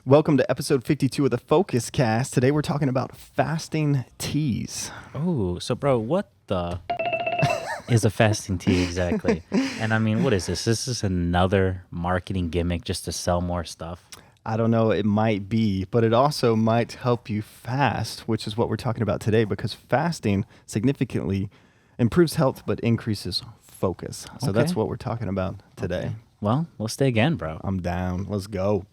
Welcome to episode 52 of the FocusCast. Today we're talking about fasting teas. Oh, so bro, what the is a fasting tea exactly? And I mean, what is this? This is another marketing gimmick just to sell more stuff. I don't know, it might be, but it also might help you fast, which is what we're talking about today, because fasting significantly improves health but increases focus. So that's Okay. what we're talking about today. Okay. Well, let's stay again, bro. I'm down. Let's go.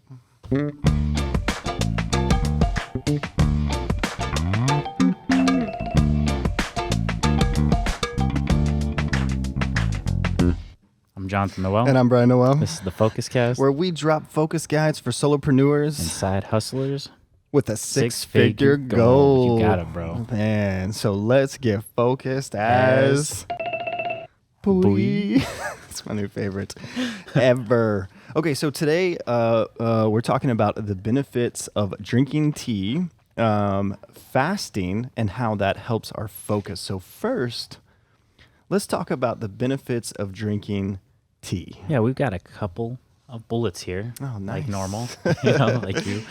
I'm Jonathan Noel. And I'm Brian Noel, This is the FocusCast. where we drop focus guides for solopreneurs and side hustlers. with a six-figure Six-figure goal. You got it, bro. Man, so let's get focused as Boy. It's my new favorite ever. Okay, so today we're talking about the benefits of drinking tea, fasting, and how that helps our focus. So first, let's talk about the benefits of drinking tea. Yeah, we've got a couple of bullets here. Oh, nice. Like normal, like you.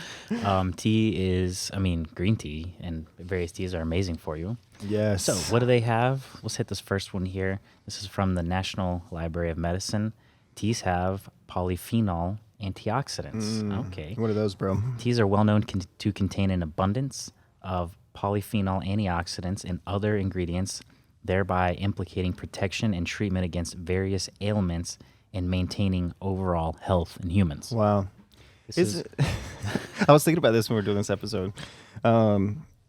Tea is, green tea and various teas are amazing for you. Yes. So what do they have? Let's hit this first one here. This is from the National Library of Medicine. Teas have polyphenol antioxidants. Okay. What are those, bro? Teas are well known to contain an abundance of polyphenol antioxidants and other ingredients, thereby implicating protection and treatment against various ailments and maintaining overall health in humans. Wow. This I was thinking about this when we were doing this episode.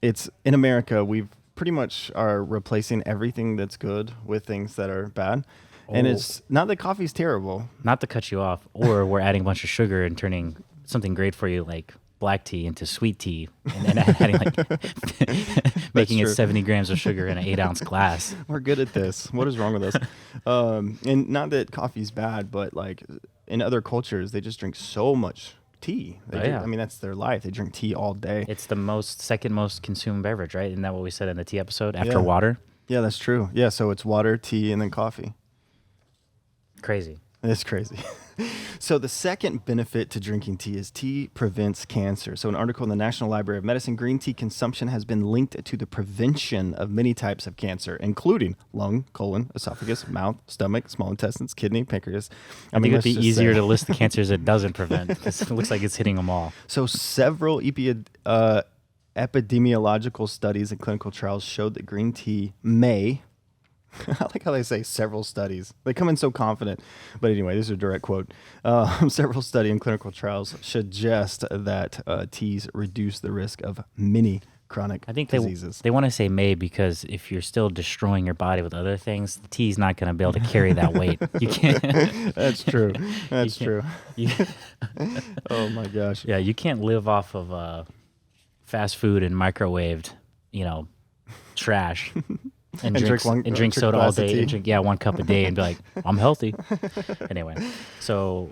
It's in America, we've pretty much are replacing everything that's good with things that are bad. And it's not that coffee's terrible. not to cut you off, or we're adding a bunch of sugar and turning something great for you like black tea into sweet tea, and then adding making it true. 70 grams of sugar in an 8-ounce glass. We're good at this. What is wrong with us? And not that coffee's bad, but like in other cultures, they just drink so much tea. Yeah. I mean, that's their life. They drink tea all day. It's the second most consumed beverage, right? Isn't that what we said in the tea episode? After Yeah. water? Yeah, that's true. Yeah, so it's water, tea, and then coffee. Crazy. It's crazy. So the second benefit to drinking tea is tea prevents cancer. So an article in the National Library of Medicine, green tea consumption has been linked to the prevention of many types of cancer, including lung, colon, esophagus, mouth, stomach, small intestines, kidney, pancreas. I think it'd be let's just easier say- to list the cancers it doesn't prevent, because it looks like it's hitting them all. So several epidemiological studies and clinical trials showed that green tea may, I like how they say several studies. They come in so confident. But anyway, this is a direct quote. Several study and clinical trials suggest that teas reduce the risk of many chronic I think diseases. they want to say may because if you're still destroying your body with other things, the tea's not going to be able to carry that weight. You can't. That's true. That's true. You, Oh my gosh. yeah, you can't live off of fast food and microwaved, trash. And drink drink soda a all glass of day, tea. and drink 1 cup a day, and be like, I'm healthy. Anyway, so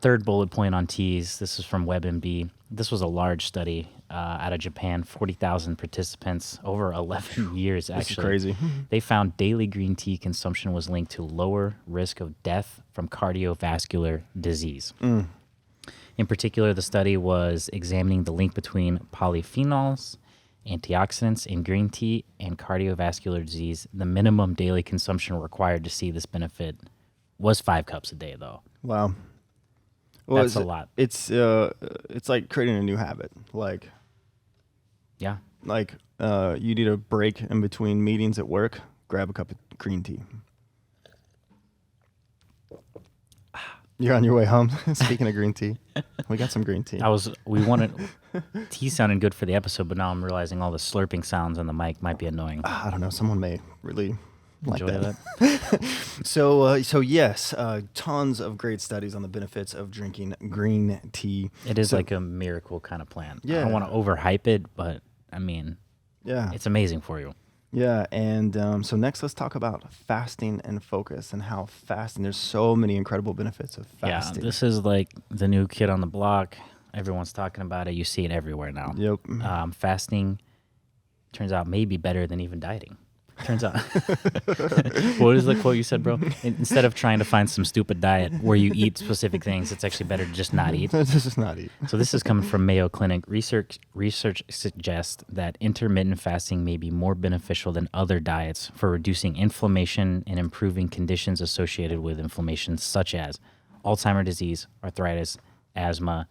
third bullet point on teas. This is from WebMD. This was a large study out of Japan, 40,000 participants over 11 years. Actually, This is crazy. They found daily green tea consumption was linked to lower risk of death from cardiovascular disease. In particular, the study was examining the link between polyphenols, antioxidants in green tea, and cardiovascular disease. The minimum daily consumption required to see this benefit was 5 cups a day, though. Wow. Well, That's a lot. It's like creating a new habit. Like Yeah. you need a break in between meetings at work, grab a cup of green tea. You're on your way home. Speaking of green tea, we got some green tea. We wanted tea sounding good for the episode, but now I'm realizing all the slurping sounds on the mic might be annoying. I don't know. Someone may really like Enjoy that. that. So yes, tons of great studies on the benefits of drinking green tea. It is So- like a miracle kind of plant. I Yeah. don't want to overhype it, but Yeah. it's amazing for you. Yeah, and so next let's talk about fasting and focus and how fasting, there's so many incredible benefits of fasting. Yeah, this is like the new kid on the block. Everyone's talking about it. You see it everywhere now. Yep. Fasting turns out may be better than even dieting. Turns out. What is the quote you said, bro? Instead of trying to find some stupid diet where you eat specific things, it's actually better to just not eat. Just not eat. So this is coming from Mayo Clinic. Research suggests that intermittent fasting may be more beneficial than other diets for reducing inflammation and improving conditions associated with inflammation, such as Alzheimer's disease, arthritis, asthma,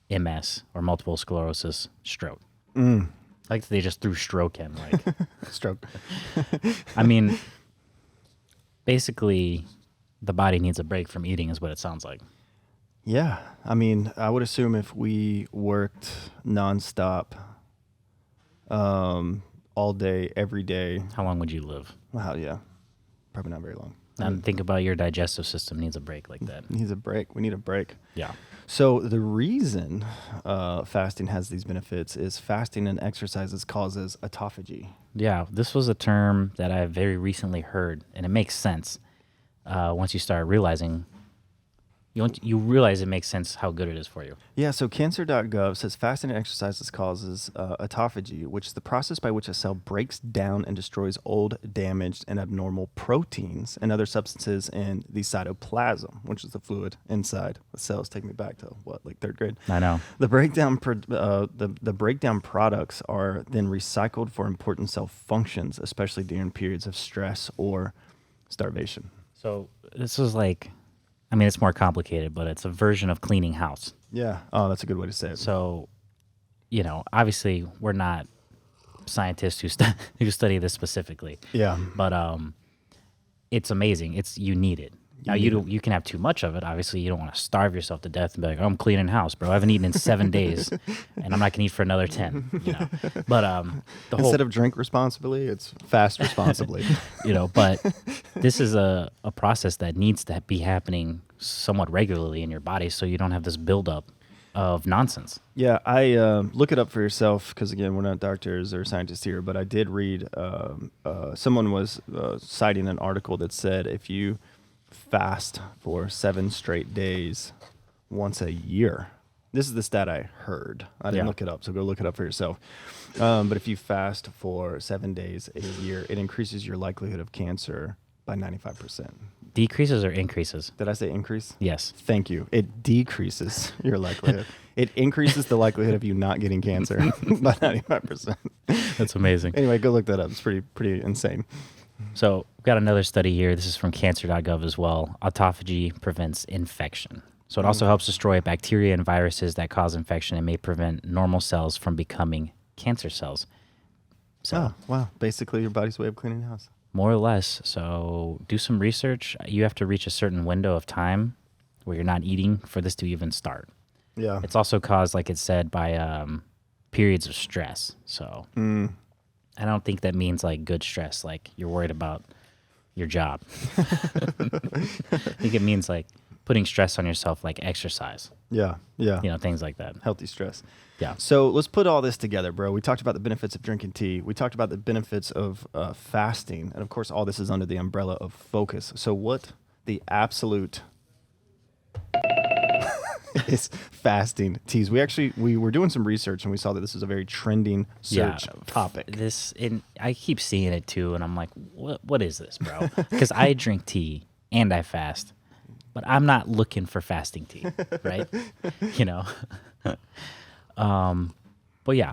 MS, or multiple sclerosis, stroke. Like they just threw stroke in. Like Stroke. I mean, basically, the body needs a break from eating, is what it sounds like. Yeah. I mean, I would assume if we worked nonstop, all day, every day. How long would you live? Wow, yeah. Probably not very long. And think about your digestive system needs a break like that. Needs a break. We need a break. Yeah. So the reason fasting has these benefits is fasting and exercises causes autophagy. Yeah, this was a term that I very recently heard, and it makes sense once you start realizing. You realize it makes sense how good it is for you. Yeah, so cancer.gov says fasting and exercises causes autophagy, which is the process by which a cell breaks down and destroys old, damaged, and abnormal proteins and other substances in the cytoplasm, which is the fluid inside the cells. Take me back to like third grade. I know. The breakdown the breakdown products are then recycled for important cell functions, especially during periods of stress or starvation. So this is like, I mean, it's more complicated, but it's a version of cleaning house. Yeah. Oh, that's a good way to say it. So, obviously we're not scientists who study this specifically. Yeah. But it's amazing. You need it. Now you can have too much of it. Obviously, you don't want to starve yourself to death and be like, "Oh, I'm cleaning house, bro. I haven't eaten in 7 days, and I'm not gonna eat for another 10." But instead of drink responsibly, it's fast responsibly. But this is a process that needs to be happening somewhat regularly in your body, so you don't have this buildup of nonsense. Yeah, I look it up for yourself because, again, we're not doctors or scientists here, but I did read someone was citing an article that said if you fast for 7 straight days once a year. This is the stat I heard. I didn't look it up, so go look it up for yourself. But if you fast for 7 days a year, it increases your likelihood of cancer by 95%. Decreases or increases? Did I say increase? Yes. Thank you. It decreases your likelihood. It increases the likelihood of you not getting cancer by 95%. That's amazing. Anyway, go look that up. It's pretty insane. So we've got another study here. This is from cancer.gov as well. Autophagy prevents infection. So it also helps destroy bacteria and viruses that cause infection and may prevent normal cells from becoming cancer cells. So, wow. Basically, your body's way of cleaning the house. More or less. So do some research. You have to reach a certain window of time where you're not eating for this to even start. Yeah. It's also caused, like it said, by periods of stress. So I don't think that means like good stress, like you're worried about your job. I think it means like putting stress on yourself, like exercise. Yeah. Things like that. Healthy stress. Yeah. So let's put all this together, bro. We talked about the benefits of drinking tea. We talked about the benefits of fasting. And, of course, all this is under the umbrella of focus. So what the absolute is fasting teas? We were doing some research, and we saw that this is a very trending search topic. I keep seeing it, too, and I'm like, what is this, bro? Because I drink tea and I fast, but I'm not looking for fasting tea, right? But yeah.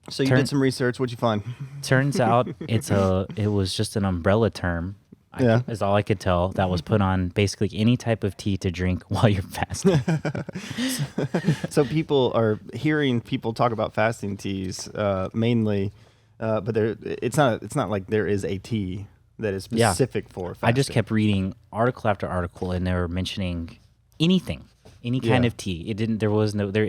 So you did some research. What'd you find? Turns out it was just an umbrella term. Is all I could tell. That was put on basically any type of tea to drink while you're fasting. So people are hearing people talk about fasting teas mainly, but it's not like there is a tea that is specific for fasting. I just kept reading article after article, and they were mentioning anything, any kind of tea. There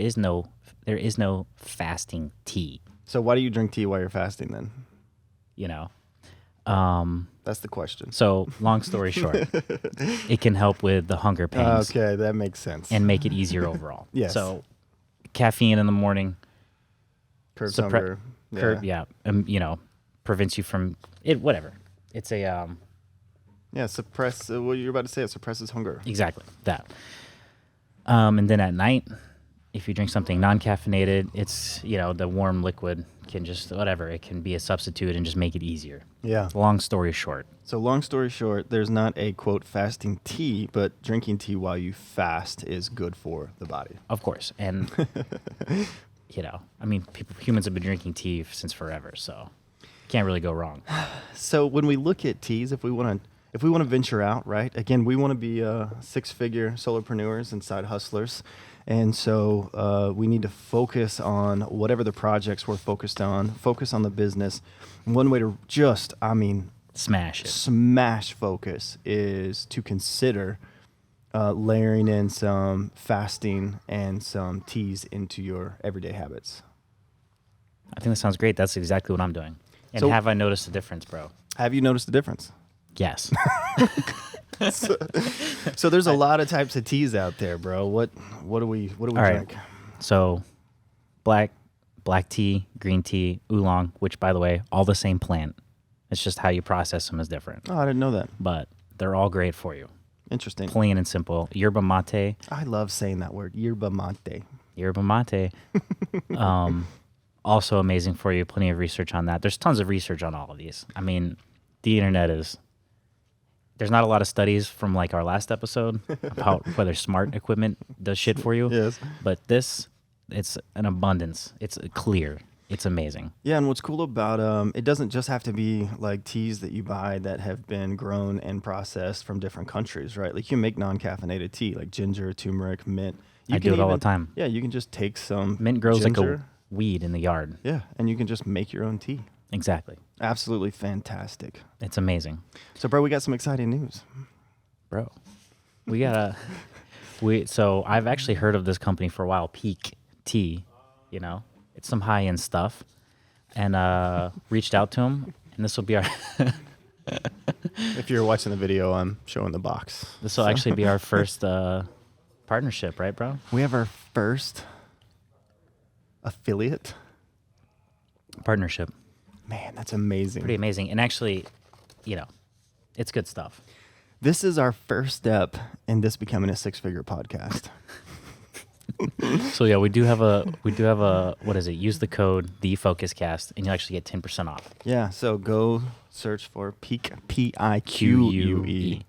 is no fasting tea. So why do you drink tea while you're fasting then? That's the question. So long story short, it can help with the hunger pains. Okay, that makes sense. And make it easier overall. Yes. So caffeine in the morning. Curbs hunger. Prevents you from it. Whatever. It's a suppress. What you're about to say, it suppresses hunger. Exactly that. And then at night, if you drink something non-caffeinated, it's, the warm liquid can just, whatever, it can be a substitute and just make it easier. Yeah. Long story short. So long story short, there's not a, quote, fasting tea, but drinking tea while you fast is good for the body. Of course. And, humans have been drinking tea since forever, so can't really go wrong. So when we look at teas, if we want to venture out, right? Again, we want to be six-figure solopreneurs and side hustlers. And so we need to focus on whatever the projects we're focused on, focus on the business. And one way to Smash it. smash focus is to consider layering in some fasting and some teas into your everyday habits. I think that sounds great. That's exactly what I'm doing. And So- have I noticed a difference, bro? Have you noticed the difference? Yes. So there's a lot of types of teas out there, bro. What do we All right. drink? So black tea, green tea, oolong, which, by the way, all the same plant. It's just how you process them is different. Oh, I didn't know that. But they're all great for you. Interesting. Plain and simple. Yerba mate. I love saying that word, yerba mate. Yerba mate. Also amazing for you. Plenty of research on that. There's tons of research on all of these. I mean, the internet is... There's not a lot of studies from like our last episode about whether smart equipment does shit for you. Yes. But this, it's an abundance. It's clear. It's amazing. Yeah, and what's cool about it doesn't just have to be like teas that you buy that have been grown and processed from different countries, right? Like you can make non-caffeinated tea, like ginger, turmeric, mint. I do it all the time. Yeah, you can just take some Mint grows like ginger, a weed in the yard. yeah, and you can just make your own tea. Exactly. Absolutely fantastic. It's amazing. So, bro, we got some exciting news. Bro, so I've actually heard of this company for a while, Peak Tea, it's some high-end stuff, and reached out to them, and this will be our, If you're watching the video, I'm showing the box. this will actually be our first partnership, right, bro? We have our first affiliate. Partnership. Man, that's amazing. Pretty amazing. And actually, it's good stuff. This is our first step in this becoming a six-figure podcast. So yeah, we do have a what is it? Use the code FocusCast and you'll actually get 10% off. Yeah, so go search for Peak, Pique.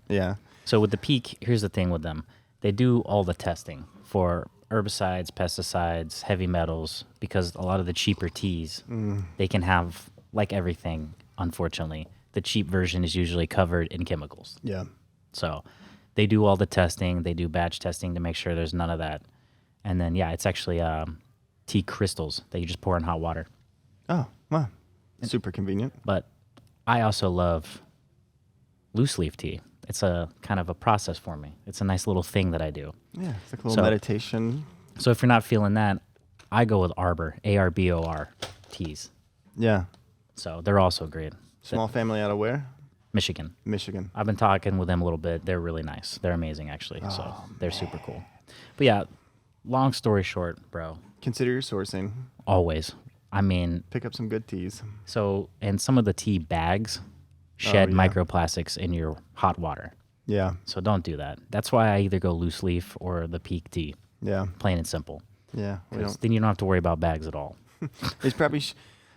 Yeah. So with the Peak, here's the thing with them. They do all the testing for herbicides, pesticides, heavy metals, because a lot of the cheaper teas, they can have, like everything, unfortunately, the cheap version is usually covered in chemicals. Yeah. So they do all the testing. They do batch testing to make sure there's none of that. And then, yeah, it's actually tea crystals that you just pour in hot water. Oh, wow. Super convenient. But I also love loose leaf tea. It's a kind of a process for me. It's a nice little thing that I do. Yeah, it's like a little meditation. So if you're not feeling that, I go with Arbor, ARBOR teas. Yeah. So they're also great. Small family out of where? Michigan. Michigan. I've been talking with them a little bit. They're really nice. They're amazing, actually. So they're super cool. But yeah, long story short, bro, Consider your sourcing. always. I mean, Pick up some good teas. so, and some of the tea bags shed yeah. microplastics in your hot water. Yeah. So don't do that. That's why I either go loose leaf or the Peak tea. Yeah. Plain and simple. Yeah. We 'Cause don't. then you don't have to worry about bags at all. It's probably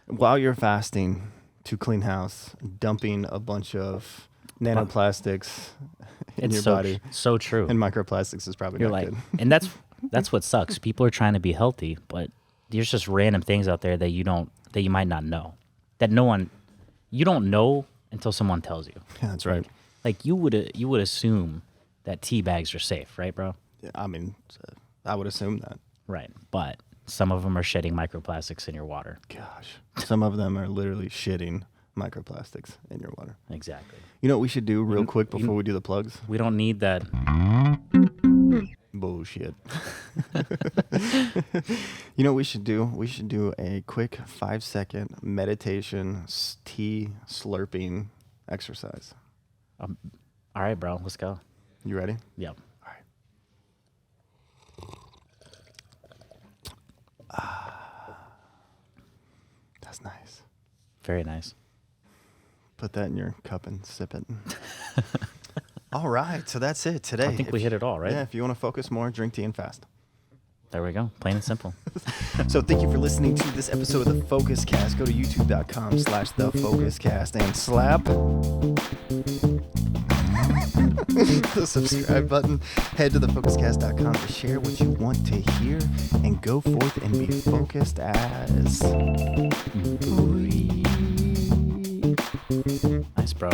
while you're fasting to clean house, dumping a bunch of nanoplastics in It's your so body so true. and microplastics is probably You're not like, good. and that's what sucks. People are trying to be healthy, but there's just random things out there that you might not know, that you don't know until someone tells you. Yeah, that's right. Like you would assume that tea bags are safe, right, bro? Yeah, I mean, I would assume that. Right, but some of them are shedding microplastics in your water. Gosh, some of them are literally shitting microplastics in your water. Exactly. You know what we should do real quick before we do the plugs? We don't need that. Bullshit. You know what we should do? We should do a quick 5-second meditation tea slurping exercise. All right, bro. Let's go. You ready? Yep. All right. That's nice. Very nice. Put that in your cup and sip it. All right, so that's it today. I think we hit it all, right? Yeah, if you want to focus more, drink tea and fast. There we go. Plain and simple. So thank you for listening to this episode of the FocusCast. Go to youtube.com/thefocuscast and slap the subscribe button. Head to thefocuscast.com to share what you want to hear and go forth and be focused as Nice, bro.